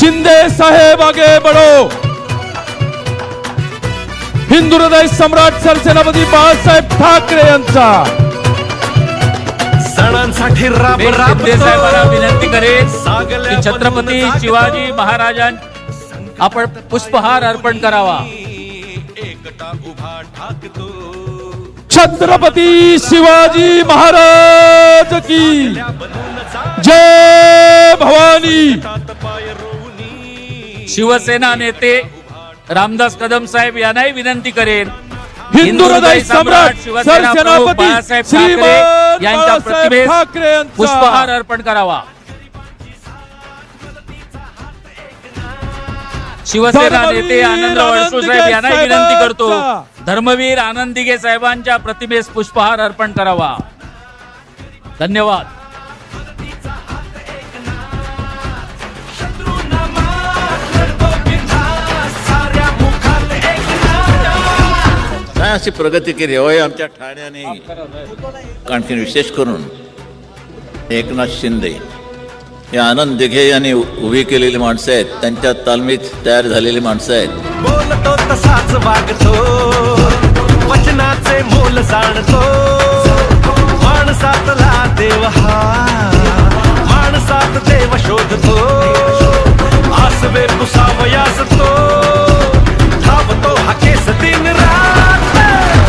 शिंदे साहेब आगे बढ़ो। हिंदू हृदय सम्राट सरसेनापती बाळासाहेब ठाकरे यांचा सणांसाठी राब मी राब शिंदे साहेबांना विनंती करेन की छत्रपती शिवाजी महाराजां आपण पुष्पहार अर्पण करावा। एकटा उभा ठाकतो छत्रपती शिवाजी महाराज की जय भवानी। पाय रोवनी शिवसेना नेते रामदास कदम साहेब यांनाही विनंती करेन हिंदू हृदय सम्राट शिवसेना प्रमुख सरसेनापती बाळासाहेब श्रीमान ठाकरे यांच्या बाळासाहेब प्रतिमेस ठाकरे यांचा पुष्पहार अर्पण करावा। शिवसेना नेते आनंदराव अडसूळ साहेब यांनाही विनंती करतो धर्मवीर आनंद दिघे साहेबांच्या प्रतिमेस पुष्पहार अर्पण करावा। धन्यवाद। काय अशी प्रगती केली होय आमच्या ठाण्याने। आणखी विशेष करून एकनाथ शिंदे हे आनंद दिघे यांनी उभी केलेली माणसं आहेत, त्यांच्या तालमीत तयार झालेली माणसं आहेत। बोलतो तसाच वागतो वचनाचे मोल जाणतो माणसातला देव हा माणसात देव शोधतो आसवे पुसावयास तो धावतो हा केस दिन रात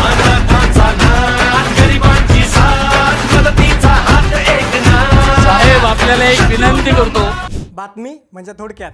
अनाथांचा नाथ गरिबांची साथ मदतीचा हात एकनाथ। साहेब आपल्याला एक विनंती करतो। बातमी म्हणजे थोडक्यात